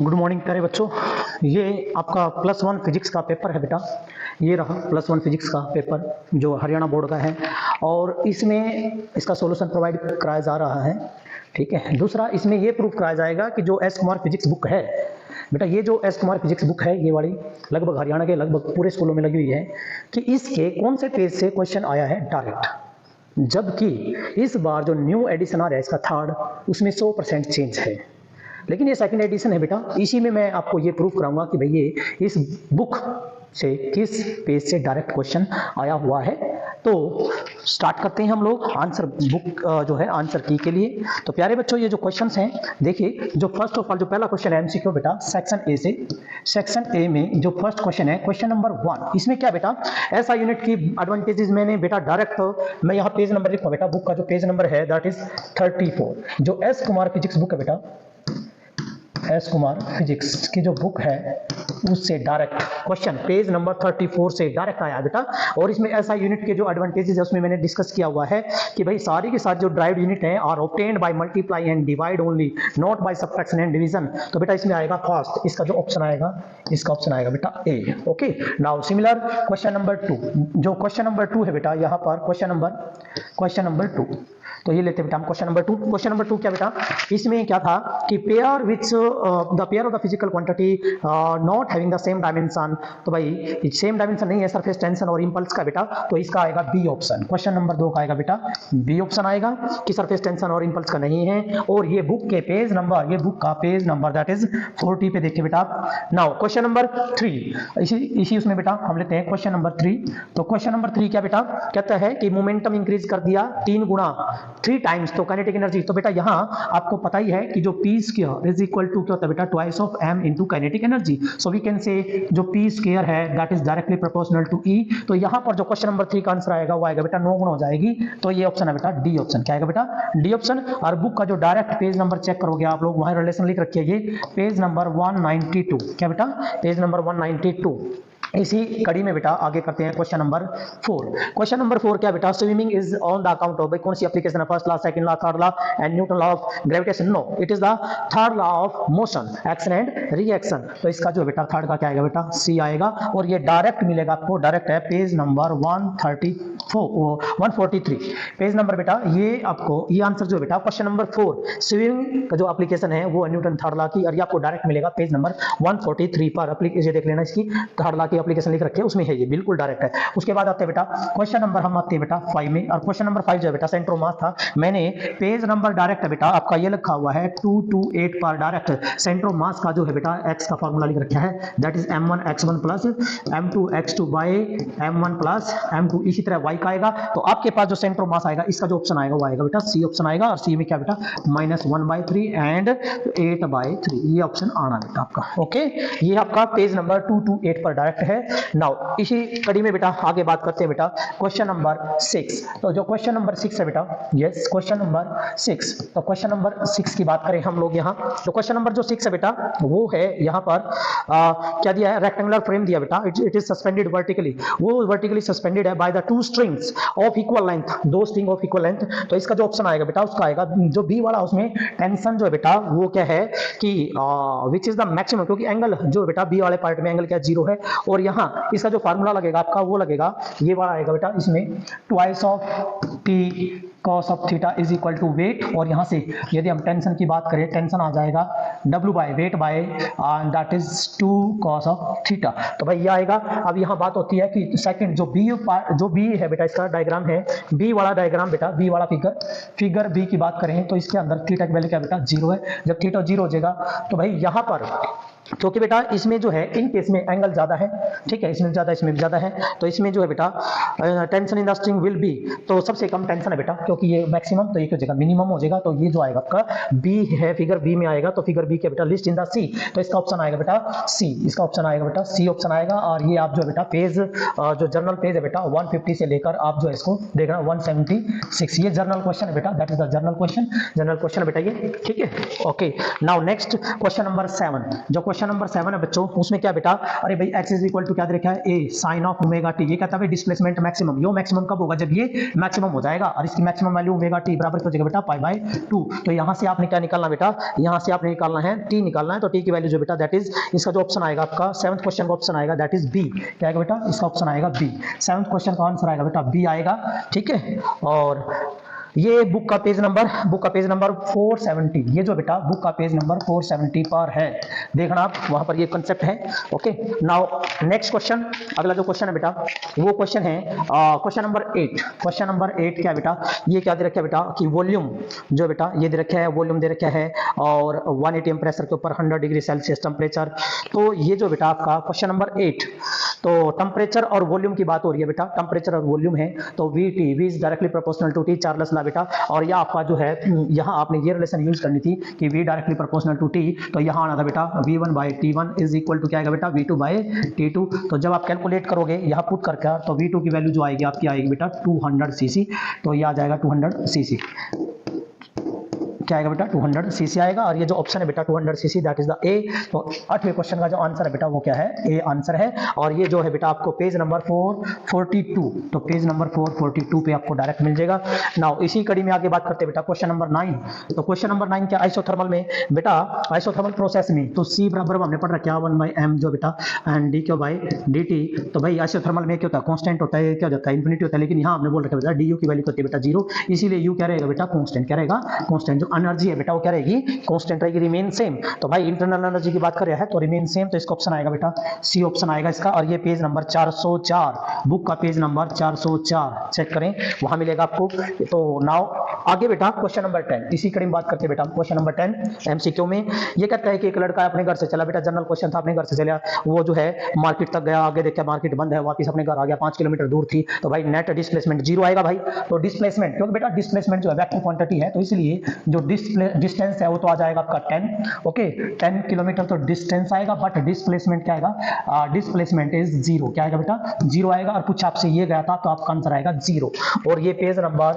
Good morning प्यारे बच्चों। ये आपका +1 फिजिक्स का पेपर है बेटा। ये रहा +1 फिजिक्स का पेपर जो हरियाणा बोर्ड का है और इसमें इसका सॉल्यूशन प्रोवाइड कराया जा रहा है। ठीक है। दूसरा, इसमें ये प्रूफ कराया जाएगा कि जो एस कुमार फिजिक्स बुक है बेटा, ये जो एस कुमार फिजिक्स बुक है, ये वाली लगभग हरियाणा के लगभग पूरे स्कूलों में लगी हुई है कि इसके कौन से पेज से क्वेश्चन आया है डायरेक्ट, जबकि इस बार जो न्यू एडिशन आ रहा है इसका थर्ड, उसमें 100% चेंज है। लेकिन ये सेकंड एडिशन है बेटा, इसी में मैं आपको ये प्रूफ कराऊंगा कि भाई ये इस बुक से किस पेज से डायरेक्ट क्वेश्चन आया हुआ है। तो स्टार्ट करते हैं हम लोग आंसर बुक जो है आंसर की के लिए। तो प्यारे बच्चों, ये जो क्वेश्चंस हैं, देखिए जो फर्स्ट ऑफ ऑल जो पहला क्वेश्चन है एमसीक्यू बेटा सेक्शन ए से। सेक्शन ए में जो फर्स्ट क्वेश्चन है, क्वेश्चन नंबर 1, इसमें क्या बेटा, ऐसा यूनिट की एडवांटेजेस मैंने बेटा डायरेक्ट मैं यहाँ पेज नंबर लिखूँ बेटा, बुक का जो पेज नंबर है दैट इज 34। जो एस कुमार फिजिक्स बुक है बेटा, एस कुमार फिजिक्स की जो बुक है उससे डायरेक्ट क्वेश्चन पेज नंबर 34 से डायरेक्ट आया बेटा। और इसमें ऐसा यूनिट के जो एडवांटेजेस है उसमें मैंने डिस्कस किया हुआ है कि भाई सारी के साथ जो ड्राइव्ड यूनिट है are obtained by multiply and divide only, not by subtraction and division. तो बेटा इसमें आएगा फर्स्ट, इसका जो ऑप्शन आएगा, इसका ऑप्शन आएगा बेटा A. Okay, now similar question number 2, जो क्वेश्चन नंबर 2 है बेटा, यहाँ पर क्वेश्चन नंबर 2, तो ये लेते हैं बेटा हम क्वेश्चन नंबर 2। क्वेश्चन नंबर 2 क्या बेटा, इसमें क्या था कि pair which the pair of the physical quantity not having the same dimension. तो भाई सेम डायमेंशन नहीं है सरफेस टेंशन और इंपल्स का बेटा, तो इसका आएगा बी ऑप्शन। क्वेश्चन नंबर 2 का आएगा बेटा बी ऑप्शन आएगा कि सरफेस टेंशन और इंपल्स का नहीं है। और ये बुक के पेज नंबर, ये बुक का पेज नंबर दैट इज 40 पे देखिए बेटा आप। नाउ क्वेश्चन नंबर 3, इसी उसमें बेटा हम लेते हैं क्वेश्चन नंबर 3। तो क्वेश्चन नंबर 3 क्या बेटा कहता है कि मोमेंटम इंक्रीज कर दिया 3 टाइम्स तो काइनेटिक एनर्जी। तो बेटा यहाँ आपको पता ही है कि जो p square is equal to क्या होता है बेटा, twice of m into kinetic energy. So we can say जो पी स्क्वायर है that is directly proportional to e. तो यहाँ पर जो क्वेश्चन नंबर 3 का आंसर आएगा वो आएगा बेटा 9 गुना हो जाएगी। तो ये ऑप्शन है बेटा डी ऑप्शन। क्या आएगा बेटा डी ऑप्शन। और बुक का जो डायरेक्ट पेज नंबर चेक करोगे आप लोग, वहां रिलेशन लिख रखिए ये पेज नंबर 192। क्या बेटा पेज नंबर 192। इसी कड़ी में बेटा आगे करते हैं क्वेश्चन नंबर 4। क्वेश्चन नंबर 4 क्या बेटा, swimming is on the account of, कौन सी एप्लीकेशन है, first law, second law, third law and Newton law of gravitation. No, it is the third law of motion, action and reaction. तो इसका जो बेटा third का क्या आएगा बेटा सी आएगा। और ये डायरेक्ट मिलेगा आपको, डायरेक्ट है पेज नंबर 143 पेज नंबर बेटा। ये आपको ये आंसर जो बेटा क्वेश्चन नंबर 4 स्विमिंग का जो एप्लीकेशन है वो न्यूटन थर्ड लॉ की, और ये आपको डायरेक्ट मिलेगा पेज नंबर 143 पर। एप्लीकेशन देख लेना, इसकी थर्ड लॉ की एप्लीकेशन लिख रखे उसमें है, ये बिल्कुल डायरेक्ट है। उसके बाद आते हैं बेटा क्वेश्चन नंबर, हम आते हैं बेटा 5 में। और क्वेश्चन नंबर 5 जो है बेटा सेंट्रोमास था, मैंने पेज नंबर डायरेक्ट है बेटा आपका ये लिखा हुआ है 228 पर डायरेक्ट सेंट्रोमास का जो है बेटा एक्स का फार्मूला लिख रखा है that is m1x1 plus m2x2 by m1 plus m2। इसी तरह y का आएगा। तो आपके पास जो सेंट्रोमास आएगा इसका जो ऑप्शन आएगा वो आएगा बेटा सी ऑप्शन आएगा। और सी में क्या बेटा -1/3 एंड 8/3, ये ऑप्शन आना बेटा आपका। ओके, ये आपका पेज नंबर 228 पर डायरेक्ट है। नाउ इसी कड़ी में बेटा आगे बात करते हैं बेटा क्वेश्चन नंबर 6। तो जो क्वेश्चन नंबर 6 है बेटा, यस क्वेश्चन नंबर 6। तो क्वेश्चन नंबर 6 की बात करें हम लोग यहाँ, तो क्वेश्चन नंबर जो 6 है बेटा वो है यहाँ पर क्या दिया है, रेक्टेंगुलर फ्रेम दिया बेटा, इट इज सस्पेंडेड वर्टिकली, वो वर्टिकली सस्पेंडेड है by the 2 strings of equal length, 2 string of equal length. तो इसका जो ऑप्शन आएगा बेटा उसका आएगा जो बी वाला, उसमें टेंशन जो है बेटा वो क्या है कि विच इज द मैक्सिमम, क्योंकि एंगल जो है बेटा बी वाले पार्ट में एंगल क्या 0 है। और यहाँ इसका जो फार्मूला लगेगा आपका वो लगेगा ये वाला आएगा बेटा, इसमें twice of t cos of theta is equal to weight. और यहाँ से यदि हम टेंशन की बात करें, टेंशन आ जाएगा W by weight by that is 2 cos of theta. तो भाई ये आएगा। अब यहाँ बात होती है कि सेकंड जो बी है बेटा, इसका डायग्राम है बी वाला डायग्राम बेटा, बी वाला फिगर बी की बात करें तो इसके अंदर थीटा की वैल्यू क्या बेटा 0 है। जब थीटा 0 हो जाएगा तो भाई यहाँ पर क्योंकि बेटा इसमें जो है इन केस में एंगल ज्यादा है, ठीक है, इसमें ज्यादा इसमें भी ज्यादा है, तो इसमें जो है बेटा tension in the string will be, तो सबसे कम टेंशन है बेटा, क्योंकि ये मैक्सिमम तो ये हो जाएगा मिनिमम हो जाएगा। तो ये जो आएगा आपका बी है, फिगर बी में आएगा, तो फिगर बी के बेटा लिस्ट इन द सी, तो इसका ऑप्शन आएगा बेटा सी, इसका ऑप्शन आएगा बेटा सी ऑप्शन आएगा। और ये आप जो है बेटा पेज जो जर्नल पेज है बेटा 150 से लेकर आप जो है इसको देखना 176, ये जर्नल क्वेश्चन है बेटा, that is the journal question है बेटा ये, ठीक है। Okay, now next question number 7। जो क्वेश्चन नंबर 7 है बच्चों, उसमें क्या बेटा, अरे भाई x इज इक्वल टू क्या दे रखा है, a sin of omega t। ये कहता है डिस्प्लेसमेंट मैक्सिमम, यो मैक्सिमम कब होगा, जब ये मैक्सिमम हो जाएगा, और इसकी मैक्सिमम वैल्यू ओमेगा t बराबर हो जाएगा बेटा पाई बाय 2। तो यहां से आपने क्या निकालना बेटा, यहां से आपने निकालना है t निकालना है। तो t की वैल्यू जो बेटा दैट इज, इसका जो ऑप्शन आएगा आपका 7th क्वेश्चन का ऑप्शन आएगा दैट इज b। क्या आएगा बेटा, इसका ऑप्शन आएगा b। 7th क्वेश्चन का आंसर आएगा बेटा b आएगा, ठीक है। और ये बुक का पेज नंबर 470, ये जो बेटा बुक का पेज नंबर 470 पर है, देखना आप वहां पर ये कंसेप्ट है। ओके, नाउ नेक्स्ट क्वेश्चन, अगला जो क्वेश्चन है बेटा वो क्वेश्चन है क्वेश्चन नंबर 8। क्वेश्चन नंबर 8 क्या बेटा, ये क्या दे रखा है बेटा कि वॉल्यूम जो बेटा ये दे रखा है, वॉल्यूम दे रखा है और 1 atm प्रेशर के ऊपर 100 डिग्री सेल्सियस टेम्परेचर। तो ये जो बेटा आपका क्वेश्चन नंबर 8, तो टेम्परेचर और वॉल्यूम की बात हो रही है बेटा, टेम्परेचर और वॉल्यूम है, तो VT V is directly proportional to T, Charles law बेटा। और यह आपका जो है यहां आपने ये रिलेशन यूज करनी थी कि V directly proportional to T, तो यहां आना था बेटा V1 bye T1 is equal to क्या आएगा बेटा V2 बाय T2। तो जब आप कैलकुलेट करोगे यहां पुट करके, तो V2 की वैल्यू जो आएगी आपकी आएगी बेटा 200 cc, तो ये आ जाएगा 200 cc, क्या आएगा बेटा 200 cc आएगा। और ये जो ऑप्शन है बेटा 200 cc दैट इज द ए। तो 8वें क्वेश्चन का जो आंसर है बेटा वो क्या है, ए आंसर है। और ये जो है बेटा आपको पेज नंबर 442, तो पेज नंबर 442 पे आपको डायरेक्ट मिल जाएगा। नाउ इसी कड़ी में आगे बात करते हैं बेटा क्वेश्चन नंबर 9। तो क्वेश्चन नंबर 9 क्या, आइसोथर्मल में बेटा, आइसोथर्मल प्रोसेस में तो C बराबर हमने पढ़ रखा है 1/m जो बेटा and d q by dt। तो भाई आइसोथर्मल में क्या होता है, कांस्टेंट होता है, क्या होता है इन्फिनिटी होता है, लेकिन यहाँ हमने बोल रखा है बेटा du की वैल्यू होती है बेटा 0, इसीलिए u क्या रहेगा बेटा कांस्टेंट, क्या रहेगा कांस्टेंट। जो एनर्जी है बेटा वो क्या रहेगी, कांस्टेंट रहेगी, रिमेन सेम। तो भाई इंटरनल एनर्जी की बात कर रहा है तो रिमेन सेम, तो इसका ऑप्शन आएगा बेटा सी ऑप्शन आएगा इसका। और ये पेज नंबर 404, बुक का पेज नंबर 404 चेक करें, वहां मिलेगा आपको। तो नाउ आगे बेटा क्वेश्चन नंबर 10, इसी कड़ी में बात करते हैं बेटा क्वेश्चन नंबर 10 एमसीक्यू में। ये कहता है कि एक लड़का अपने घर से चला बेटा, जनरल क्वेश्चन था, अपने घर से चला, वो जो है मार्केट तक गया, आगे देखा मार्केट बंद है, वापस अपने घर आ गया, 5 किलोमीटर दूर थी। तो भाई नेट डिस्प्लेसमेंट 0 आएगा भाई। तो डिस्प्लेसमेंट, क्योंकि बेटा डिस्प्लेसमेंट जो है वेक्टर क्वांटिटी है, तो इसलिए जो डिस्टेंस है वो तो आ जाएगा आपका 10, ओके 10 किलोमीटर तो डिस्टेंस आएगा, बट डिस्प्लेसमेंट क्या आएगा, डिस्प्लेसमेंट इज 0, क्या आएगा बेटा 0 आएगा। और कुछ आपसे ये गया था तो आपका आंसर आएगा 0। और ये पेज नंबर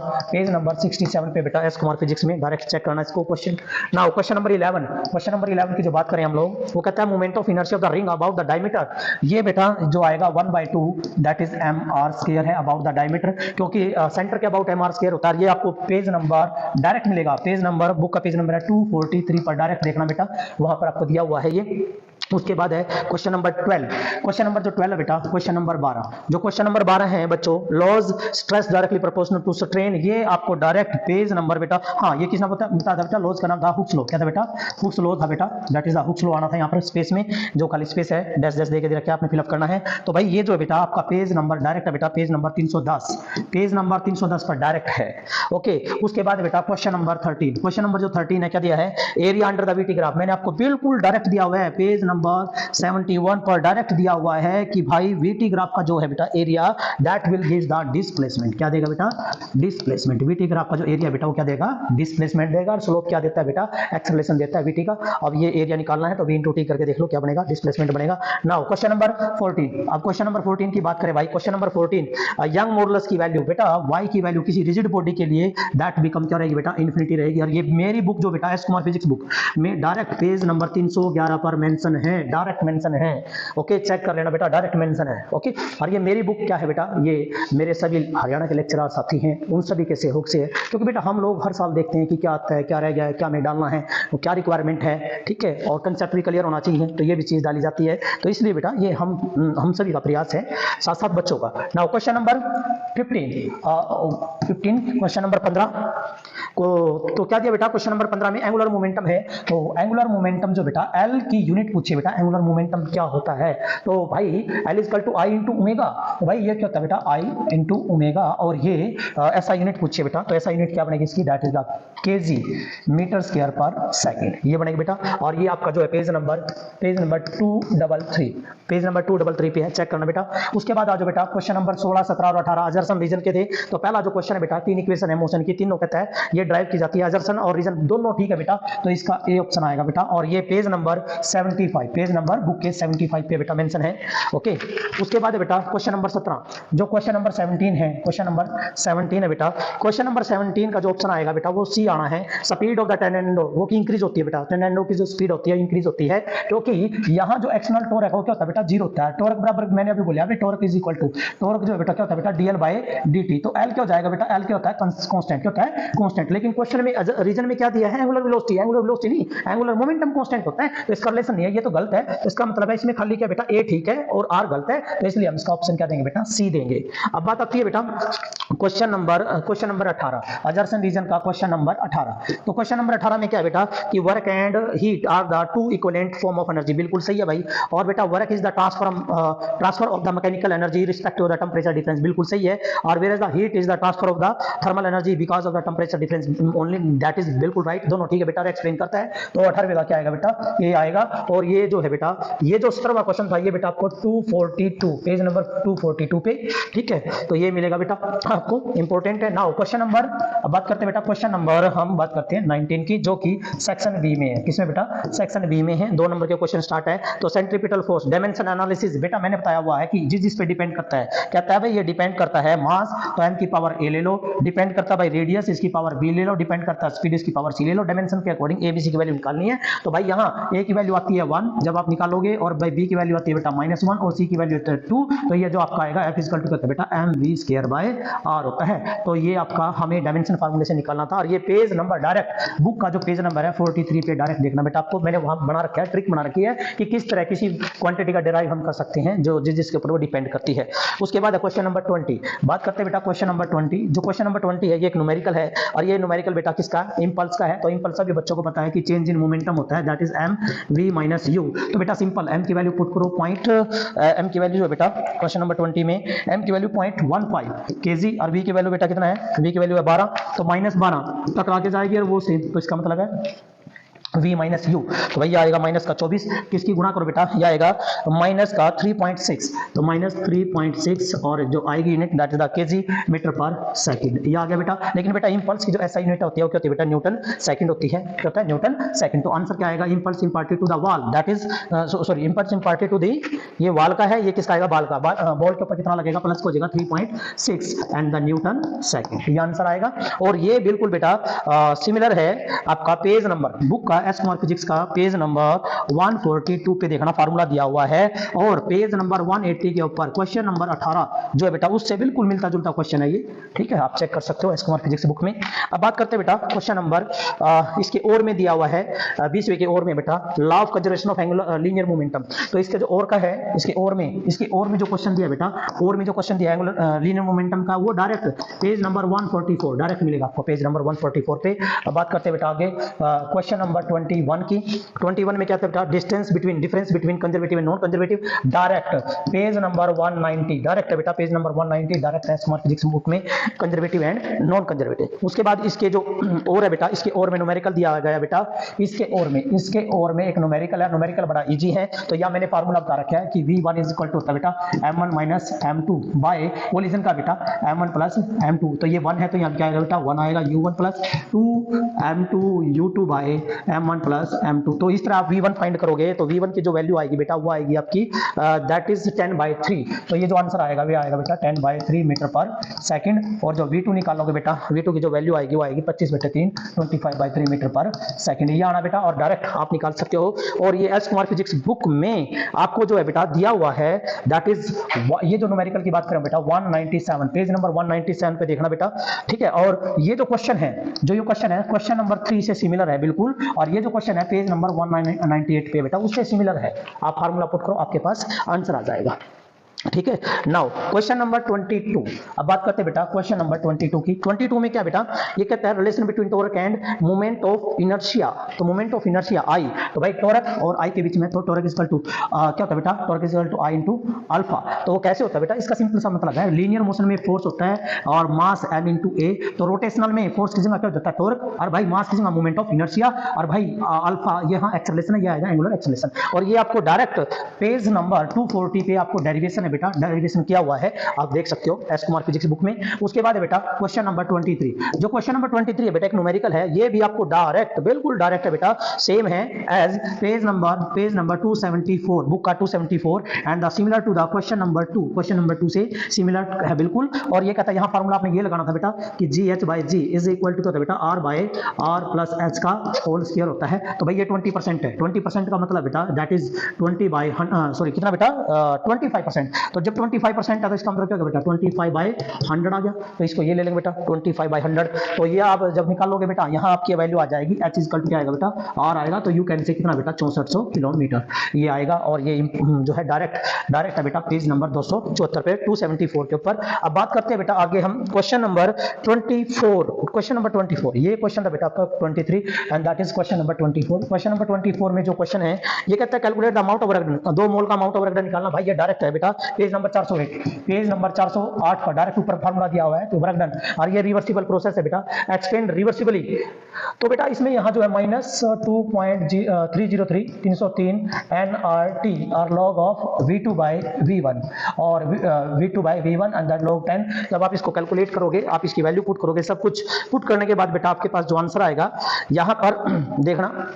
67 पे बेटा एस कुमार फिजिक्स में डायरेक्ट चेक करना इसको question. Now question number 11, question number 11 की जो बात करें हम लोग, वो कहता है moment of inertia of the ring about the diameter. ये बेटा जो आएगा 1/2 दैट इज mr² है अबाउट द डायमीटर, क्योंकि सेंटर के अबाउट mr² होता है। ये आपको पेज नंबर डायरेक्ट मिलेगा, पेज नंबर बुक का पेज नंबर है 243 पर डायरेक्ट देखना बेटा, वहां पर आपको दिया हुआ है ये। उसके बाद है क्वेश्चन नंबर 12, क्वेश्चन नंबर जो 12 है बेटा क्वेश्चन नंबर 12, जो क्वेश्चन नंबर 12 है बच्चों, laws stress directly proportional to strain. ये आपको डायरेक्ट पेज नंबर बेटा, हाँ ये किसने बता था बेटा, लॉज का नाम था हुक्स लॉ। क्या था बेटा, हुक्स लॉ था बेटा, that is the Hooke's law आना था यहाँ पर स्पेस में, जो खाली स्पेस है डैश डैश दे के रखा है, आपने फिलअप करना है। तो भाई ये जो बेटा आपका पेज नंबर डायरेक्ट है बेटा, पेज नंबर 310, पेज नंबर 310 पर डायरेक्ट है, ओके। उसके बाद बेटा क्वेश्चन नंबर 13, क्वेश्चन नंबर जो 13 है क्या दिया है, area under the VT graph. मैंने आपको बिल्कुल डायरेक्ट दिया हुआ है, पेज नंबर 71 पर डायरेक्ट दिया हुआ है कि भाई वीटी ग्राफ का जो है बेटा area that will give the displacement. क्या देगा बेटा, डिस्प्लेसमेंट। वीटी ग्राफ का जो एरिया बेटा वो क्या देगा, डिस्प्लेसमेंट देगा। और स्लोप क्या देता है बेटा, एक्सेलरेशन देता है वीटी का। अब ये एरिया निकालना है तो v × t करके देख लो क्या बनेगा, डिस्प्लेसमेंट बनेगा। नाउ क्वेश्चन नंबर 14, अब क्वेश्चन नंबर 14 की बात करें भाई, क्वेश्चन नंबर 14 यंग मॉडुलस की वैल्यू बेटा, y की वैल्यू किसी रिजिड बॉडी के लिए दैट बिकम क्या रहेगी बेटा, इन्फिनिटी रहेगी। और ये मेरी बुक जो बेटा एस कुमार फिजिक्स बुक में डायरेक्ट पेज नंबर 311 पर मेंशन है, डायरेक्ट मेंशन है, ओके चेक कर लेना बेटा, डायरेक्ट मेंशन है, ओके। और ये मेरी बुक क्या है बेटा, ये मेरे सभी हरियाणा के लेक्चरर साथी हैं उन सभी के सहयोग से है, क्योंकि बेटा हम लोग हर साल देखते हैं कि क्या आता है, क्या रह गया है, क्या में डालना है, क्या रिक्वायरमेंट है, ठीक है, और कंसेप्ट भी क्लियर होना चाहिए, तो ये भी चीज डाली जाती है। तो इसलिए बेटा ये हम सभी का प्रयास है, साथ साथ बच्चों का। Now question number 15 question number 15 को तो क्या दिया बेटा, क्वेश्चन नंबर 15 में एंगुलर मोमेंटम है। तो एंगुलर मोमेंटम जो बेटा एल की यूनिट पूछे बेटा, एंगुलर मोमेंटम क्या होता है। तो भाई L is equal to I into omega. तो भाई ये क्या होता है बेटा, आई इंटू ओमेगा। और ये ऐसा यूनिट पूछे बेटा, तो ऐसा यूनिट क्या बनेगी इसकी, that is the KG metre square per second, ये बनेगी बेटा। और ये आपका जो है पेज नंबर 233, पेज नंबर 233 पे है, चेक करना बेटा। उसके बाद आ जाओ बेटा क्वेश्चन नंबर 16, 17 और 18 अजर्सन रीजन के थे। तो पहला जो क्वेश्चन है बेटा, 3 इक्वेशन है मोशन की, तीनों कहता है ये ड्राइव की जाती है, अजर्सन और रीजन दोनों ठीक है बेटा, तो इसका ए ऑप्शन आएगा बेटा। और ये page number 75 75, page number book के 75 पे बेटा मेंशन है। ओके, उसके बाद है बेटा क्वेश्चन नंबर 17, जो क्वेश्चन नंबर 17 है, क्वेश्चन नंबर 17 है बेटा। क्वेश्चन नंबर 17 का जो ऑप्शन आएगा बेटा वो सी आना है। स्पीड ऑफ द टेनेंडो वो की इंक्रीज होती है बेटा, टेनेंडो की जो स्पीड होती है इंक्रीज होती है, क्योंकि यहाँ जो एक्सटर्नल टॉर्क है वो क्या होता है बेटा, जीरो होता है। टॉर्क बराबर मैंने अभी बोला torque is equal to, torque जो है बेटा क्या होता है बेटा, डीएल बाय dt। तो एल क्या हो जाएगा बेटा, एल क्या होता है कांस्टेंट, क्या होता है कांस्टेंट। लेकिन क्वेश्चन में रीजन में क्या दिया है, एंगुलर वेलोसिटी, एंगुलर वेलोसिटी नहीं, एंगुलर मोमेंटम कांस्टेंट होता है, तो इसका रिलेशन नहीं है, ये तो गलत है। तो इसका मतलब है इसमें खाली क्या बेटा ए ठीक है और आर गलत है, तो इसलिए हम इसका ऑप्शन क्या देंगे बेटा, सी देंगे। अब बात आती है बेटा क्वेश्चन नंबर 18, अजर्सन रीजन का क्वेश्चन नंबर 18। तो क्वेश्चन नंबर 18 में क्या है बेटा कि work and heat are the two equivalent form of energy, बिल्कुल सही है भाई। और बेटा work is the transfer of the mechanical energy respective the temperature difference, बिल्कुल सही है। और where is the heat is the transfer of the thermal energy because of the temperature difference, only that is बिल्कुल right, दोनों ठीक है बेटा, explain करता है। तो 18वें का क्या आएगा बेटा, ये आएगा। और ये जो है बेटा, ये जो 17वां क्वेश्चन था ये बेटा आपको 242 पेज नंबर 242 पे, ठीक है, तो ये मिलेगा बेटा आपको, इंपॉर्टेंट है। नाउ क्वेश्चन नंबर, अब बात करते हैं बेटा क्वेश्चन नंबर, हम बात करते हैं 19 की, जो कि सेक्शन बी में है। किसमें बेटा, सेक्शन बी में है। 2 नंबर के क्वेश्चन स्टार्ट है। तो सेंट्रीपिटल फोर्स डायमेंशन एनालिसिस, बेटा मैंने बताया हुआ है कि जिस पे डिपेंड करता है, कहता है भाई ये डिपेंड करता है मास, तो m की पावर a ले लो, डिपेंड करता है भाई रेडियस, इसकी पावर b ले लो, डिपेंड करता है स्पीड, इसकी पावर c ले लो। डायमेंशन के अकॉर्डिंग a b c की वैल्यू निकालनी है। तो भाई यहाँ a की वैल्यू आती है 1 जब आप निकालोगे, और भाई b की वैल्यू आती है बेटा -1 और c की वैल्यू आती है 2। तो ये जो आपका आएगा f इक्वल टू बेटा mv²/r होता है। तो ये आपका हमें डायमेंशन फार्मूले से निकालना था। और ये पेज नंबर डायरेक्ट बुक का जो पेज नंबर है 43 पे डायरेक्ट देखना बेटा, आपको मैंने वहां बना रखा है, ट्रिक बना रखी है कि किस तरह किसी क्वांटिटी का डिराइव हम कर सकते हैं जो जिसके ऊपर वो डिपेंड करती है। उसके बाद क्वेश्चन नंबर 20, बात करते हैं बेटा क्वेश्चन नंबर 20। जो क्वेश्चन नंबर 20 है ये एक न्यूमेरिकल है, और ये न्यूमेरिकल बेटा किसका, इंपल्स का है। तो इंपल्स सभी बच्चों को पता है कि चेंज इन मोमेंटम होता है, दैट इज mv - u। तो बेटा सिंपल m की वैल्यू पुट करो, पॉइंट m की वैल्यू जो बेटा क्वेश्चन नंबर 20 में m की वैल्यू 0.15 kg, और v की वैल्यू बेटा कितना है, v की वैल्यू है 12, तो -12 टकरा के जाएगी और वो सेम, तो इसका मतलब है v - u। तो भैया आएगा माइनस का 24, किसकी गुणा करो बेटा, ये आएगा माइनस का 3.6, तो -3.6 और जो आएगी unit that is the KG metre per second, ये आ गया बेटा। लेकिन बेटा इंपल्स की जो एसआई यूनिट होती है वो क्या होती है बेटा, न्यूटन सेकंड होती है, क्या होता है न्यूटन सेकंड। तो आंसर क्या आएगा, impulse imparted to the wall, that is sorry impulse imparted to the, ये वॉल का है, ये किसका आएगा, बॉल का। बॉल के ऊपर कितना लगेगा, प्लस हो जाएगा 3.6 एंड द न्यूटन सेकंड, ये आंसर आएगा। और ये बिल्कुल बेटा सिमिलर है आपका पेज नंबर बुक का एस कुमार फिजिक्स का पेज नंबर 142 पे देखना, फार्मूला दिया हुआ है। और पेज नंबर 180 के ऊपर क्वेश्चन नंबर 18 जो है बेटा उससे बिल्कुल मिलता जुलता क्वेश्चन है ये, ठीक है, आप चेक कर सकते हो एस कुमार फिजिक्स बुक में। अब बात करते हैं बेटा क्वेश्चन नंबर इसके और में दिया हुआ है 20वें के और में बेटा law of conservation of angular linear momentum. तो इसके जो और का है, इसके और में जो क्वेश्चन दिया बेटा, और में जो क्वेश्चन दिया एंगुलर लीनियर मोमेंटम का, वो डायरेक्ट पेज नंबर 144 डायरेक्ट मिलेगा आपको, पेज नंबर 144 पे। अब बात करते हैं बेटा आगे क्वेश्चन नंबर 21 की। 21 में क्या था बेटा, difference between conservative and non conservative, direct page number 190 direct है बेटा, पेज नंबर 190 डायरेक्ट है स्मार्ट फिजिक्स बुक में, कंजर्वेटिव एंड नॉन कंजर्वेटिव। उसके बाद इसके जो और है बेटा, इसके और में न्यूमेरिकल दिया गया बेटा, इसके और में एक न्यूमेरिकल है, न्यूमेरिकल बड़ा इजी है। तो यहां मैंने फार्मूला बता रखा है कि v1 इज इक्वल टू होता है बेटा m1 - m2 बाय कोलिजन का बेटा m1 + m2। तो ये 1 है तो यहां क्या आएगा बेटा, 1 आएगा u1 + 2 m2 u2 bye m1 + m2। तो इस तरह आप v1 फाइंड करोगे तो v1 की जो वैल्यू आएगी बेटा वो आएगी आपकी दैट इज 10/3। तो ये जो आंसर आएगा वो आएगा बेटा 10/3 मीटर पर सेकंड। और जो v2 निकालोगे बेटा, v2 की जो वैल्यू आएगी वो आएगी 25/3 25/3 मीटर पर सेकंड, ये आना बेटा। और डायरेक्ट आप निकाल सकते हो। और ये एस कुमार फिजिक्स बुक में आपको जो है बेटा दिया हुआ है दैट इज, ये जो न्यूमेरिकल की बात करें बेटा 197 पेज नंबर 197 पे देखना बेटा, ठीक है। और ये जो क्वेश्चन है, क्वेश्चन नंबर 3 से सिमिलर है बिल्कुल। और ये जो क्वेश्चन है पेज नंबर 198 पे बेटा उससे सिमिलर है, आप फार्मूला पुट करो आपके पास आंसर आ जाएगा, ठीक है। नाउ क्वेश्चन नंबर 22, अब बात करते हैं बेटा क्वेश्चन नंबर 22 की। 22 में क्या बेटा, ये कहता है relation between torque end moment of inertia. तो मोमेंट ऑफ इनर्शिया आई, तो भाई टॉर्क और आई के बीच में, तो टॉर्क इक्वल टू क्या होता है बेटा, torque equal to I into alpha. तो कैसे होता है बेटा, इसका सिंपल सा मतलब है लीनियर मोशन में फोर्स होता है और मास m इनटू a। तो रोटेशनल में फोर्स की जगह क्या होता है टॉर्क, और भाई मास की जगह मोमेंट ऑफ इनर्शिया, और भाई अल्फा यहाँ एक्सेलरेशन है, ये आएगा एंगुलर एक्सेलरेशन। और ये आपको डायरेक्ट पेज नंबर 240 पे आपको डेरिवेशन है बेटा, डेरिवेशन किया हुआ है, आप देख सकते हो एस कुमार फिजिक्स बुक में। उसके बाद है बेटा क्वेश्चन नंबर 23। जो क्वेश्चन नंबर 23 है बेटा एक न्यूमेरिकल है, ये भी आपको डायरेक्ट, बिल्कुल डायरेक्ट है बेटा, सेम है एज पेज नंबर 274, बुक का 274, and the similar to the question number 2, question number 2 से सिमिलर है बिल्कुल। और ये कहता है यहाँ फार्मूला आपने ये लगाना था बेटा कि GH/G इज इक्वल टू क्या होता है बेटा, R/R प्लस H का होल स्क्वायर होता है। तो भाई ये 20% है, 20% का मतलब बेटा दैट इज 20/100, कितना बेटा 25%। तो जब 25% है तो इसका मतलब क्या होगा बेटा 25/100 आ गया। तो इसको ये ले लेंगे बेटा 25/100। तो ये आप जब निकालोगे बेटा यहाँ आपकी वैल्यू आ जाएगी, H इज इक्वल टू क्या आएगा बेटा, R आएगा। तो यू कैन से कितना बेटा 6400 किलोमीटर ये आएगा। और ये जो है डायरेक्ट है बेटा पेज नंबर 274 पे 274 के ऊपर। अब बात करते हैं बेटा आगे हम क्वेश्चन नंबर 24। क्वेश्चन नंबर 24, ये क्वेश्चन था बेटा आपका 23 and that is question number 24। Question number 24 में जो क्वेश्चन है ये कहता है calculate the amount of work done, 2 मोल का अमाउंट ऑफ वर्क डन निकालना। भाई ये डायरेक्ट है बेटा पेज नंबर 408, पेज नंबर 408 पर डायरेक्ट ऊपर फार्मूला दिया हुआ है तो वर्क डन। और ये रिवर्सिबल प्रोसेस है बेटा, एक्सपेंड रिवर्सिबली। तो बेटा इसमें यहाँ जो है -2.303 303 NRT और log ऑफ V2/V1 और V2/V1 एंड दैट log 10। जब आप इसको कैलकुलेट करोगे, आप इसकी वैल्यू पुट करोगे, सब कुछ पुट करने के बाद बेटा आपके पास जो आंसर आएगा यहाँ पर देखना,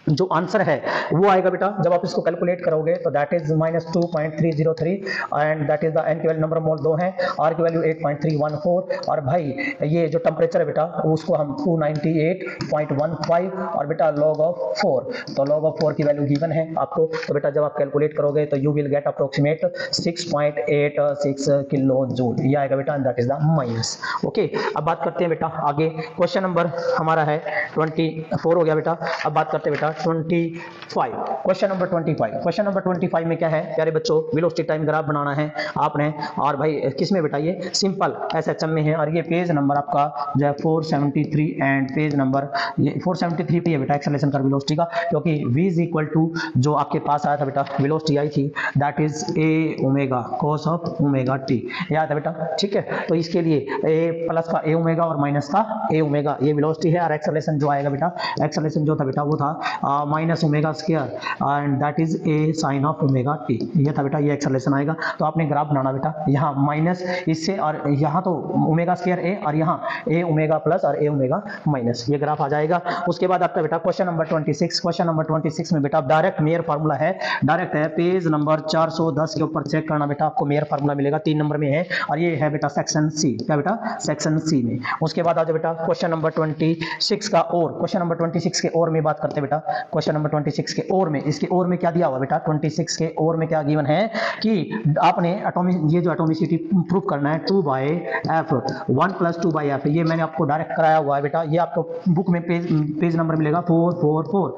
जो आंसर है वो आएगा बेटा जब आप इसको कैलकुलेट करोगे तो that is -2.303 and that is the N की वैल्यू नंबर मोल 2 है, आर की वैल्यू 8.314 और भाई ये जो टेम्परेचर है बेटा उसको हम 298.15 और बेटा लॉग ऑफ 4। तो लॉग ऑफ 4 की वैल्यू गिवन है आपको। तो बेटा जब आप कैलकुलेट करोगे तो you will get approximate 6.86 kilo joule ये आएगा बेटा, that is the minus. Okay, अब बात करते हैं बेटा आगे। क्वेश्चन नंबर हमारा है 24 हो गया बेटा। अब बात करते हैं बेटा 25। क्वेश्चन नंबर 25, क्वेश्चन नंबर 25 में क्या है प्यारे बच्चों, वेलोसिटी टाइम ग्राफ बनाना है आपने। और भाई किस में बेटा, ये सिंपल SHM में है। और ये पेज नंबर आपका जो है 473 एंड पेज नंबर ये 473 पे है बेटा एक्सेलरेशन कर वेलोसिटी का, क्योंकि v इज इक्वल टू जो आपके पास आया था बेटा वेलोसिटी आई थी that is a omega cos of omega t याद है बेटा, ठीक है। तो इसके लिए a प्लस का a ओमेगा और माइनस का a ओमेगा ये वेलोसिटी है। और एक्सेलरेशन जो आएगा बेटा, एक्सेलरेशन जो था बेटा वो था minus omega square and that is a sine of omega t ये था बेटा, ये एक्सेलरेशन आएगा। तो आपने ग्राफ बनाना बेटा, यहाँ माइनस इससे और यहाँ तो ओमेगा स्क्वायर a और यहाँ a ओमेगा प्लस और a ओमेगा माइनस, ये ग्राफ आ जाएगा। उसके बाद आपका बेटा क्वेश्चन नंबर 26, क्वेश्चन नंबर 26 में बेटा डायरेक्ट मेयर फार्मूला है, डायरेक्ट है पेज नंबर 410 के ऊपर चेक करना बेटा, आपको मेयर फार्मूला मिलेगा 3 नंबर में है। और ये है बेटा सेक्शन सी, क्या बेटा सेक्शन सी में। उसके बाद आ जाओ बेटा क्वेश्चन नंबर 26 का और, क्वेश्चन नंबर 26 के और में बात करते हैं बेटा। क्वेश्चन नंबर 26 के और में, इसके और में क्या दिया हुआ बेटा, 26 के और में क्या गिवन है कि आपने एटॉमिक ये जो एटॉमिसिटी प्रूफ करना है 2/f 1 + 2/f, ये मैंने आपको डायरेक्ट कराया हुआ है बेटा। ये आपको बुक में पेज नंबर मिलेगा 444,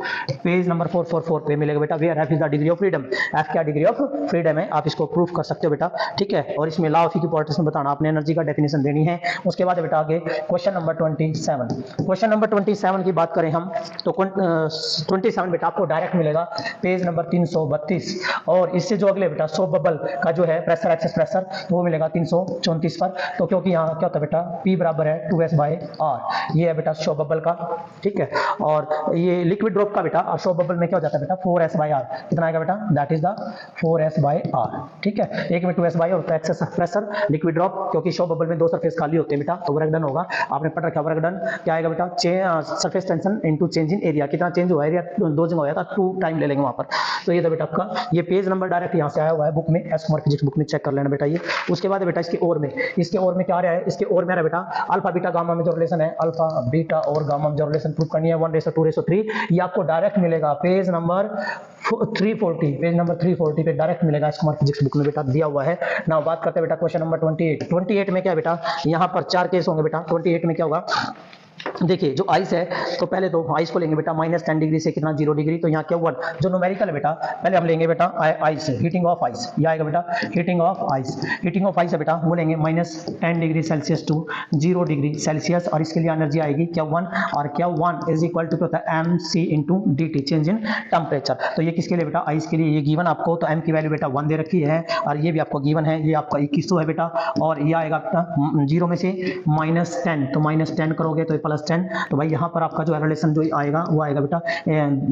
पेज नंबर 444 पे मिलेगा बेटा। Where f is the degree of freedom, f क्या डिग्री ऑफ फ्रीडम है, आप इसको प्रूफ कर सकते हो बेटा, ठीक है। और इसमें लॉ ऑफ इक्विपोर्टेंस में बताना, आपने एनर्जी का डेफिनेशन देनी है। उसके बाद बेटा आगे क्वेश्चन नंबर 27, क्वेश्चन नंबर 27 की बात करें हम तो 27 बेटा आपको डायरेक्ट मिलेगा पेज नंबर 332। और इससे जो अगले बेटा सॉप बबल का जो है प्रेशर, एक्सेस प्रेशर, वो मिलेगा 334 पर। तो क्योंकि यहाँ क्या होता है बेटा P बराबर है 2S/R, ये है बेटा शॉप बबल का, ठीक है। और ये लिक्विड ड्रॉप का बेटा, और शॉप बबल में क्या हो जाता है बेटा 4S/R, कितना आएगा बेटा दैट इज द 4S/R, ठीक है। एक में 2S/R होता है एक्सेस प्रेशर, लिक्विड ड्रॉप क्योंकि शॉप बबल में 2 सरफेस खाली होते हैं बेटा, तो वर्क डन होगा। आपने पढ़ रखा वर्क डन क्या आएगा बेटा, surface tension into change in area, कितना चेंज हुआ एरिया 2 जगह होया था, 2 टाइम ले लेंगे वहां पर। तो ये था बेटा आपका, ये पेज नंबर डायरेक्ट यहाँ से आया हुआ है बुक में, एस कुमार फिजिक्स बुक में चेक कर लेना बेटा ये। उसके बाद बेटा इसके और में, इसके और में क्या आ रहा है, इसके और में आ रहा है बेटा अल्फा बीटा गामा में जो रिलेशन है, अल्फा बीटा और गामा में जो रिलेशन प्रूव करनी है 1:2:3, ये आपको डायरेक्ट मिलेगा पेज नंबर 340, पेज नंबर 340 पे डायरेक्ट मिलेगा एस कुमार फिजिक्स बुक में बेटा, दिया हुआ है ना। बात करते हैं बेटा क्वेश्चन नंबर 28 में क्या बेटा, यहाँ पर 4 केस होंगे बेटा। 28 में क्या होगा देखिए, जो आइस है तो पहले तो आइस को लेंगे बेटा -10 डिग्री से कितना 0 डिग्री, तो यहाँ क्या हुआ जो न्यूमेरिकल है बेटा, पहले हम लेंगे बेटा आइस, हीटिंग ऑफ आइस, ये आएगा बेटा heating of ice. Heating of ice है बेटा, वो लेंगे -10 degree Celsius to 0 degree Celsius, और इसके लिए एनर्जी आएगी Q1, और Q1 इज इक्वल टू क्या होता है mc × dt, change in temperature. तो ये किसके लिए बेटा, आइस के लिए ये गिवन आपको, तो m की वैल्यू बेटा 1 दे रखी है, और ये भी आपको गिवन है, ये आपका 2100 है बेटा। और ये आएगा बेटा 0 में से -10, तो -10 करोगे तो 10। तो भाई यहाँ पर आपका जो है रिलेशन जो आएगा वो आएगा बेटा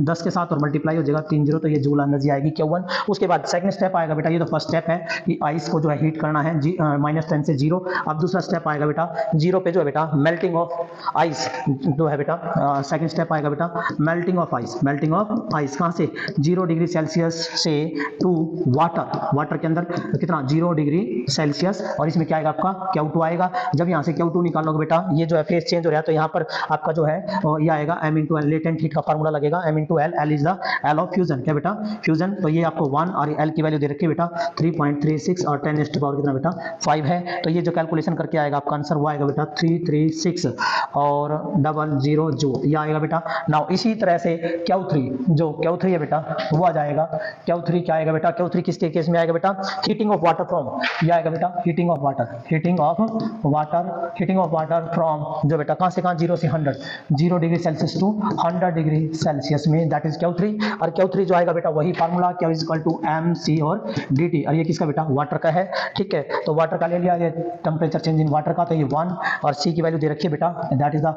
10 के साथ और मल्टीप्लाई हो जाएगा 3 जीरो, तो ये जूल एनर्जी आएगी Q1। उसके बाद सेकंड स्टेप आएगा बेटा, ये तो फर्स्ट स्टेप है कि आइस को जो है हीट करना है -10 से 0। अब दूसरा स्टेप आएगा बेटा 0 पे जो है बेटा मेल्टिंग ऑफ आइस जो है बेटा, सेकंड स्टेप आएगा बेटा melting of ice. Melting of ice कहाँ से, 0 डिग्री सेल्सियस से टू वाटर के अंदर कितना 0 डिग्री सेल्सियस, और इसमें क्या आएगा आपका Q2 आएगा। जब यहाँ से Q2 निकालोगे बेटा ये जो है फेज चेंज हो रहा है, तो यहाँ पर आपका जो है ये आएगा m into L, latent heat का फार्मूला लगेगा m into L, L is the L of fusion, क्या बेटा फ्यूजन। तो ये आपको 1 और एल की वैल्यू दे रखी है बेटा 3.36 और 10 टू पावर कितना बेटा 5 है। तो ये जो कैलकुलेशन करके आएगा आपका आंसर वो आएगा बेटा 336 और 00 जूल, ये आएगा बेटा। नाउ इसी तरह से Q3 है बेटा वो आ जाएगा। Q3 क्या आएगा बेटा, Q3 किसके केस में आएगा बेटा, हीटिंग ऑफ वाटर फ्रॉम, ये आएगा बेटा हीटिंग ऑफ वाटर फ्रॉम जो बेटा कहाँ से कहाँ 0 से 100, 0 degree Celsius to 100 degree Celsius में, दैट इज Q3। और Q3 जो आएगा बेटा वही formula Q is equal to MC और DT, और ये किसका बेटा वाटर का है, ठीक है। तो वाटर का ले लिया, ये टेम्परेचर चेंज इन वाटर का, तो ये 1 और C की वैल्यू दे रखी है बेटा दैट इज द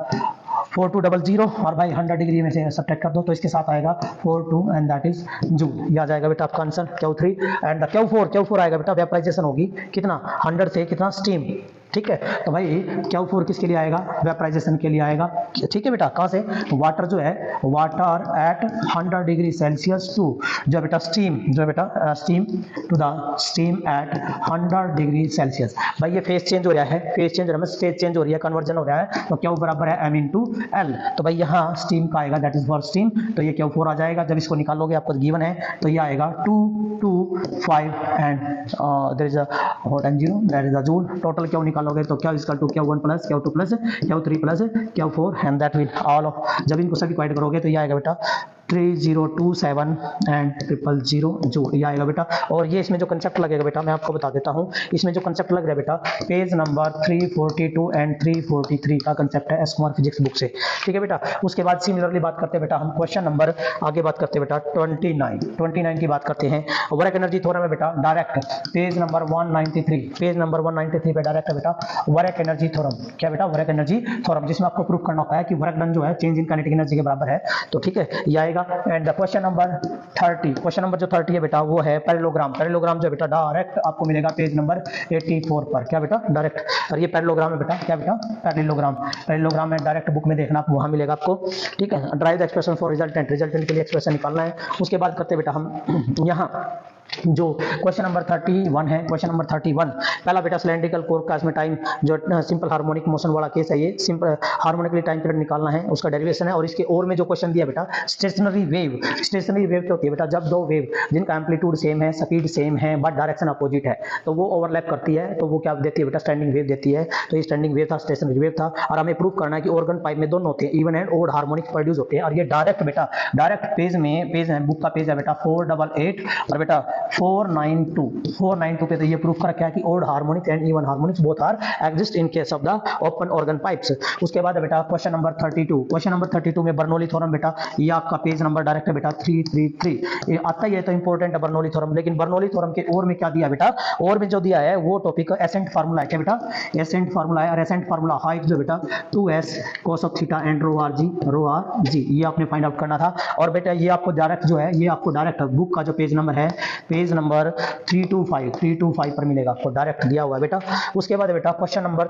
4200 और भाई 100 डिग्री में से सब्ट्रैक्ट कर दो तो इसके साथ आएगा 42 एंड दैट इज जूल, ये आ जाएगा बेटा आपका आंसर Q3। एंड Q4 आएगा बेटा वेपराइजेशन होगी कितना 100 से कितना स्टीम, ठीक है। तो भाई Q4 किसके लिए आएगा, वेपराइजेशन के लिए आएगा, ठीक है बेटा। कहाँ से, वाटर जो है water at 100 degree Celsius to जो बेटा स्टीम, जो बेटा steam to the steam at 100 degree Celsius. भाई ये फेज चेंज हो रहा है, फेज चेंज हो रही है, कन्वर्जन हो रहा है, तो Q बराबर है m इंटू एल। तो भाई यहाँ स्टीम का आएगा दैट इज फॉर स्टीम, तो ये Q4 आ जाएगा। जब इसको निकालोगे आपको गिवन है तो ये आएगा 225 and there is a hot and 0 that is a joule. Total क्यों निकालोगे तो Q is equal to Q1 plus Q2 plus Q3 plus Q4 and that will all of, जब इनको सभी को ऐड करोगे तो ये आएगा बेटा 3027 एंड 000 जो ये आएगा बेटा। और ये इसमें जो कंसेप्ट लगेगा बेटा मैं आपको बता देता हूँ, इसमें जो कंसेप्ट लग रहा है बेटा पेज नंबर 342 एंड 343 का कंसेप्ट है एस कुमार फिजिक्स बुक से, ठीक है बेटा। उसके बाद सिमिलरली बात करते हैं बेटा हम क्वेश्चन नंबर आगे बात करते हैं बेटा 29 की बात करते हैं। वर्क एनर्जी थ्योरम है बेटा डायरेक्ट पेज नंबर 193 पे डायरेक्ट है बेटा वर्क एनर्जी थ्योरम, क्या बेटा वर्क एनर्जी थ्योरम, जिसमें आपको प्रूफ करना होता है कि वर्क डन जो है चेंज इन काइनेटिक एनर्जी के बराबर है, तो ठीक है ये आएगा। And question number 30, question number जो 30 है बेटा वो है पैरेललोग्राम जो बेटा डायरेक्ट आपको मिलेगा पेज नंबर 84 पर, क्या बेटा डायरेक्ट। और ये पैरेललोग्राम है बेटा, क्या बेटा पैरेललोग्राम है डायरेक्ट बुक में देखना, वहां मिलेगा आपको, ठीक है। Drive the expression for resultant के लिए एक्सप्रेशन निकालना है। उसके बाद करते बेटा हम यहाँ जो क्वेश्चन नंबर 31 है, क्वेश्चन नंबर 31 पहला बेटा सिलेंड्रिकल कोर का इसमें टाइम जो सिंपल हार्मोनिक मोशन वाला केस है, ये सिंपल हार्मोनिकली टाइम पीरियड निकालना है, उसका डेरिवेशन है। और इसके और में जो क्वेश्चन दिया बेटा स्टेशनरी वेव क्या होती है बेटा, जब दो वेव जिनका एम्पलीट्यूड सेम है, स्पीड सेम है बट डायरेक्शन अपोजिट है, तो वो ओवरलैप करती है, तो वो क्या देती है बेटा स्टैंडिंग वेव देती है। तो ये स्टैंडिंग वेव था, स्टेशनरी वेव था। और हमें प्रूव करना है कि ऑर्गन पाइप में दोनों होते हैं, even and odd harmonic produce होते हैं। और ये डायरेक्ट बेटा डायरेक्ट पेज है, बुक का पेज है बेटा 488 और बेटा 492 पे तो ये प्रूफ कर रखा है कि odd harmonics and even harmonics both are exist in case of the open organ pipes. उसके बाद बेटा क्वेश्चन नंबर 32 में बर्नौली थ्योरम बेटा, ये आपका पेज नंबर डायरेक्ट है बेटा 333, ये आता ही है तो इंपॉर्टेंट है बर्नौली थ्योरम। लेकिन बर्नौली थ्योरम के और में क्या दिया बेटा, और में जो दिया है वो टॉपिक एसेंट फार्मूला है, क्या बेटा एसेंट फार्मूला है। और एसेंट फार्मूला हाइट जो बेटा 2s cos of theta and rho R G ये आपने फाइंड आउट करना था। और बेटा ये आपको डायरेक्ट जो है ये आपको डायरेक्ट बुक का जो पेज नंबर है पेज नंबर 325 पर मिलेगा, आपको डायरेक्ट दिया हुआ है बेटा। उसके बाद बेटा क्वेश्चन नंबर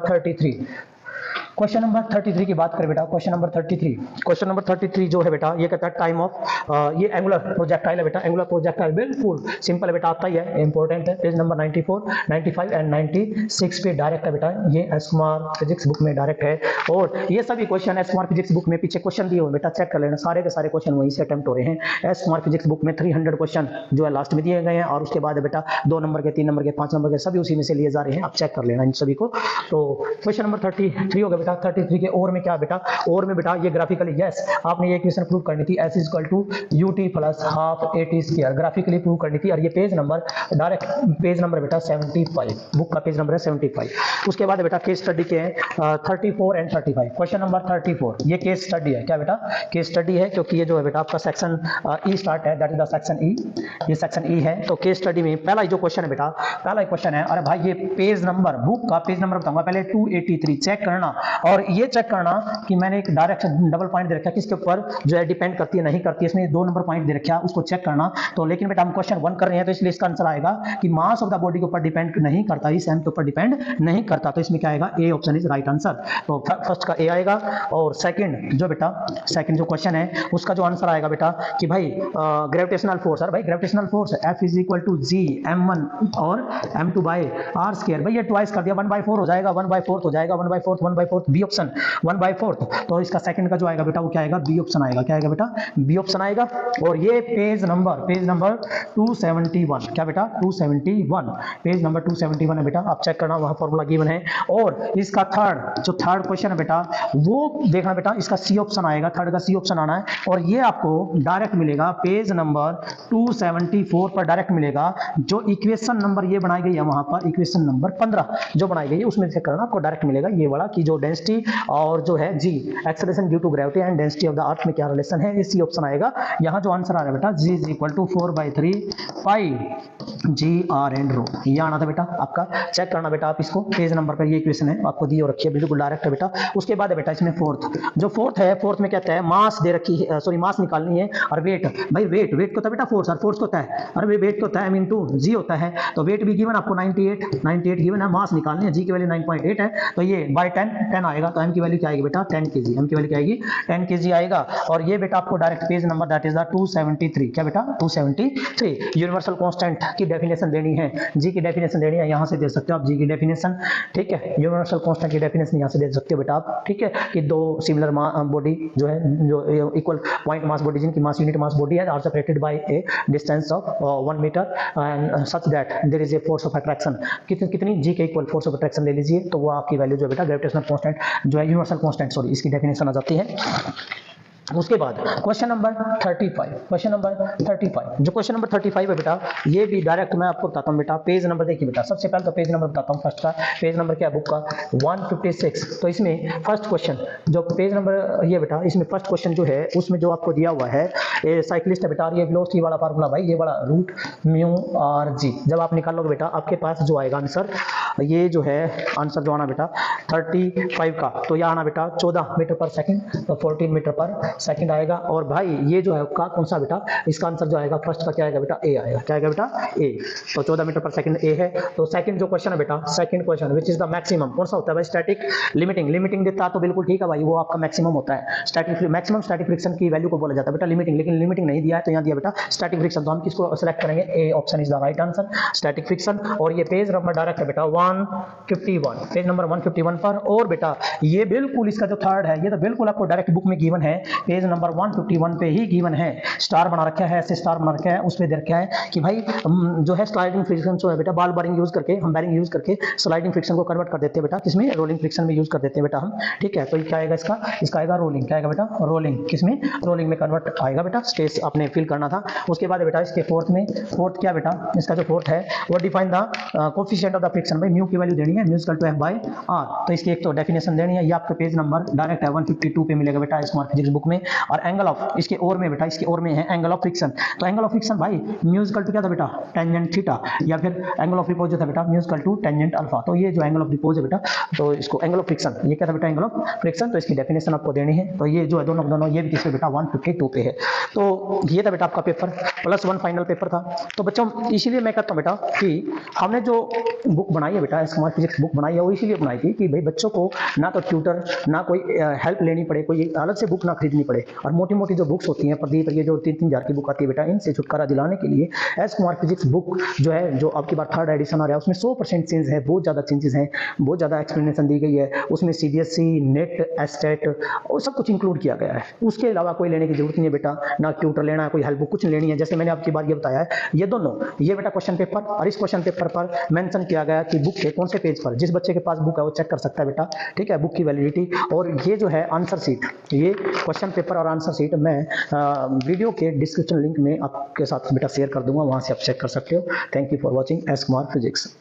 33 की बात करें बेटा, क्वेश्चन नंबर 33 जो है बेटा ये कहता है टाइम ऑफ ये एंगुलर प्रोजेक्टाइल है बेटा, एंगुलर प्रोजेक्टाइल बिल्कुल सिंपल है बेटा, आता ही है, इंपॉर्टेंट है। पेज नंबर 94, 95 एंड 96 पे डायरेक्ट है बेटा, ये एस कुमार फिजिक्स बुक में डायरेक्ट है। और ये सभी question S Kumar physics book में पीछे क्वेश्चन दिए हुए बेटा, चेक कर लेना, सारे के सारे क्वेश्चन वहीं से अटेम्प्ट हो रहे हैं। एस कुमार फिजिक्स बुक में 300 क्वेश्चन जो है लास्ट में दिए गए हैं, और उसके बाद बेटा 2 नंबर के, 3 नंबर के, 5 नंबर के सभी उसी में से लिए जा रहे हैं, आप चेक कर लेना इन सभी को। तो क्वेश्चन नंबर 33 हो गया बेटा। 33 के और में क्या बेटा, और में बेटा ये ग्राफिकली यस आपने ये इक्वेशन प्रूव करनी थी, s equal to ut plus half at square, graphically prove करनी थी। और ये page number direct page number बेटा 75, बुक का पेज नंबर है 75। उसके बाद बेटा केस स्टडी के 34 एंड 35। क्वेश्चन नंबर 34 ये केस स्टडी है, क्या बेटा केस स्टडी है, क्योंकि ये जो है बेटा आपका सेक्शन ई स्टार्ट है, that is the section E, ये सेक्शन ई है। तो केस स्टडी में पहला जो क्वेश्चन है बेटा, पहला क्वेश्चन है, अरे भाई ये पेज नंबर बुक का पेज नंबर बताऊंगा पहले 283 चेक करना, और ये चेक करना कि मैंने एक डायरेक्ट डबल पॉइंट दे रखा है किसके ऊपर जो है डिपेंड करती है नहीं करती है, इसमें 2 नंबर पॉइंट दे रखा है उसको चेक करना। तो लेकिन बेटा हम क्वेश्चन 1 कर रहे हैं तो इसलिए इसका आंसर आएगा कि मास ऑफ द बॉडी के ऊपर डिपेंड नहीं करता, इस एम के ऊपर डिपेंड नहीं करता, तो इसमें क्या आएगा A option is right answer. तो फर्स्ट का ए आएगा। और सेकंड जो क्वेश्चन है उसका जो आंसर आएगा बेटा कि भाई ग्रेविटेशनल फोर्स, और भाई gravitational force F is equal to G m1 और m2 बाई आर स्क्वायर। भाई ये ट्वाइस कर दिया 1/4 हो जाएगा, 1/4 हो जाएगा, 1/4 बी ऑप्शन 1/4। तो इसका सेकंड का जो आएगा बेटा वो क्या आएगा बी ऑप्शन आएगा। क्या आएगा बेटा बी ऑप्शन आएगा। और ये पेज नंबर 271 क्या बेटा 271 पेज नंबर 271 है बेटा, आप चेक करना वहां फॉर्मूला गिवन है। और इसका थर्ड क्वेश्चन है बेटा वो देखना बेटा, इसका सी ऑप्शन आएगा, थर्ड का सी ऑप्शन आना है। और ये आपको डायरेक्ट मिलेगा पेज नंबर 274 पर डायरेक्ट मिलेगा। जो इक्वेशन नंबर ये बनाई गई है वहां पर इक्वेशन नंबर 15 जो बनाई गई है उसमें से करना आपको डायरेक्ट मिलेगा ये वाला कि जो डेंसिटी और जो है g acceleration due to gravity and density of the earth में क्या रिलेशन है, ये सी ऑप्शन आएगा। यहाँ जो आंसर आ रहा है बेटा g is equal to 4/3 pi g r and rho, ये आना था बेटा आपका। चेक करना बेटा आप इसको, पेज नंबर पर ये इक्वेशन है आपको दी और रखी है, बिल्कुल डायरेक्ट है बेटा। उसके बाद है बेटा इसमें फोर्थ में कहता है मास दे रखी है, सॉरी मास निकालनी है और वेट। भाई वेट को होता है बेटा फोर्स, और फोर्स को होता है अरे वेट को होता है m इंटू जी होता है। तो वेट भी गिवन आपको 98 गिवन है, मास निकालनी है, जी की वैल्यू 9.8 है, तो ये बाय 10 आएगा। तो m की वैल्यू क्या आएगी बेटा 10 kg, m की वैल्यू क्या आएगी 10 kg आएगा। और ये बेटा आपको direct page number that is the 273 क्या बेटा 273 यूनिवर्सल कांस्टेंट की डेफिनेशन देनी है, जी की डेफिनेशन देनी है, यहां से दे सकते हो आप जी की डेफिनेशन, ठीक है। यूनिवर्सल कांस्टेंट की डेफिनेशन यहां से दे सकते हो बेटा आप, ठीक है, कि दो सिमिलर बॉडी जो है जो इक्वल पॉइंट मास बॉडी जिनकी मास यूनिट मास बॉडी है are separated by a distance of 1 metre and such that there is a force of attraction, कितनी जी के इक्वल फोर्स ऑफ अट्रैक्शन ले लीजिए तो वो आपकी वैल्यू जो बेटा ग्रेविटेशनल कांस्टेंट जो है यूनिवर्सल कांस्टेंट सॉरी इसकी डेफिनेशन आ जाती है। उसके बाद क्वेश्चन नंबर 35 जो क्वेश्चन नंबर 35 है बेटा ये भी डायरेक्ट मैं आपको बताता हूँ बेटा। पेज नंबर देखिए बेटा, सबसे पहले तो पेज नंबर बताता हूँ फर्स्ट का, पेज नंबर क्या है बुक का 156। तो इसमें फर्स्ट क्वेश्चन जो पेज नंबर ये बेटा इसमें फर्स्ट क्वेश्चन जो है उसमें जो आपको दिया हुआ है ये साइक्लिस्ट है बेटा, ये वेलोसिटी वाला फार्मूला भाई ये वाला रूट म्यू आर जी जब आप निकालोगे बेटा आपके पास जो आएगा आंसर ये जो है आंसर जो आना बेटा 35 का तो यह आना बेटा 14 मीटर पर सेकंड, तो 14 मीटर पर सेकंड आएगा। और भाई ये जो है का कौन सा बेटा इसका आंसर जो आएगा फर्स्ट का क्या आएगा बेटा ए आएगा। क्या आएगा बेटा ए, तो 14 मीटर पर सेकंड ए है। तो सेकंड जो क्वेश्चन है बेटा second question which is the maximum कौन सा होता है भाई स्टैटिक लिमिटिंग देता तो बिल्कुल ठीक है भाई वो आपका मैक्सिमम होता है। स्टैटिक मैक्सिमम स्टैटिक फ्रिक्शन की वैल्यू को बोला जाता है बेटा लिमिटिंग, लेकिन लिमिटिंग नहीं दिया है तो यहाँ दिया बेटा स्टैटिक फ्रिक्शन। तो हम किसको सेलेक्ट करेंगे A option is the right answer static friction. और ये पेज नंबर डायरेक्ट है बेटा 151 पेज नंबर 151 पर। और बेटा ये बिल्कुल इसका जो थर्ड है ये तो बिल्कुल आपको डायरेक्ट बुक में गिवन है, पेज नंबर 151 पे ही गिवन है, स्टार बना रखा है ऐसे स्टार बना रखा है उस पे दे रखा है कि भाई जो है स्लाइडिंग फ्रिक्शन जो है बेटा बॉल बेरिंग यूज करके हम बेरिंग यूज करके स्लाइडिंग फ्रिक्शन को कन्वर्ट कर देते हैं बेटा किसमें रोलिंग फ्रिक्शन में यूज कर देते हैं बेटा हम, ठीक है। तो ये क्या आएगा इसका आएगा रोलिंग, क्या आएगा बेटा रोलिंग, किसमें रोलिंग में कन्वर्ट आएगा बेटा, स्टेज आपने फिल करना था। उसके बाद बेटा इसके फोर्थ क्या बेटा इसका जो फोर्थ है वो define the coefficient of the friction, भाई म्यू की वैल्यू देनी है mu equal to f by r। तो इसकी एक तो डेफिनेशन देनी है, ये आपके पेज नंबर डायरेक्ट है 152 पे मिलेगा बेटा स्मॉल फिजिक्स बुक में। और एंगल ऑफ इसके और में बेटा इसके और में है एंगल ऑफ फ्रिक्शन, तो एंगल ऑफ फ्रिक्शन भाई म्यू इक्वल टू क्या था बेटा टेंजेंट थीटा, या फिर एंगल ऑफ रिपोज जो था बेटा mu equal to tangent alpha. तो ये जो एंगल ऑफ रिपोज है बेटा तो इसको एंगल ऑफ फ्रिक्शन ये क्या था बेटा एंगल ऑफ फ्रिक्शन, तो इसकी डेफिनेशन आपको देनी है। तो ये जो है दोनों ये भी किसपे बेटा 152 पे है। तो ये था बेटा आपका पेपर +1 फाइनल पेपर था। तो बच्चों इसीलिए मैं कहता हूँ बेटा कि हमने जो बुक बनाई है बेटा स्मॉल फिजिक्स बुक बनाई है वो इसीलिए बनाई थी कि भाई बच्चों को ना तो ट्यूटर ना कोई हेल्प लेनी पड़े, कोई अलग से बुक ना खरीदनी पड़े। और मोटी मोटी जो बुक्स होती हैं प्रदीप ये जो 3-3 हज़ार की बुक आती है बेटा इनसे छुटकारा दिलाने के लिए एस कुमार फिजिक्स बुक जो है जो आपकी बार 3rd एडिशन आ रहा है उसमें 100% चेंज है, बहुत ज़्यादा चेंजेस हैं, बहुत ज़्यादा एक्सप्लेनेशन दी गई है उसमें, CBSE नेट एस्टेट और सब कुछ इंक्लूड किया गया है। उसके अलावा कोई लेने की जरूरत नहीं है बेटा, ना ट्यूटर लेना है, कोई हेल्प बुक कुछ लेनी है। जैसे मैंने आपकी बार ये बताया है ये दोनों ये बेटा क्वेश्चन पेपर और इस क्वेश्चन पेपर पर मेंशन किया गया कि बुक के कौन से पेज पर जिस बच्चे के पास बुक है वो चेक कर सकता है बेटा, ठीक है, बुक की वैलिडिटी। और ये जो है आंसर शीट, ये क्वेश्चन पेपर और आंसर शीट मैं वीडियो के डिस्क्रिप्शन लिंक में आपके साथ बेटा शेयर कर दूंगा, वहां से आप चेक कर सकते हो। Thank you for watching S Kumar physics.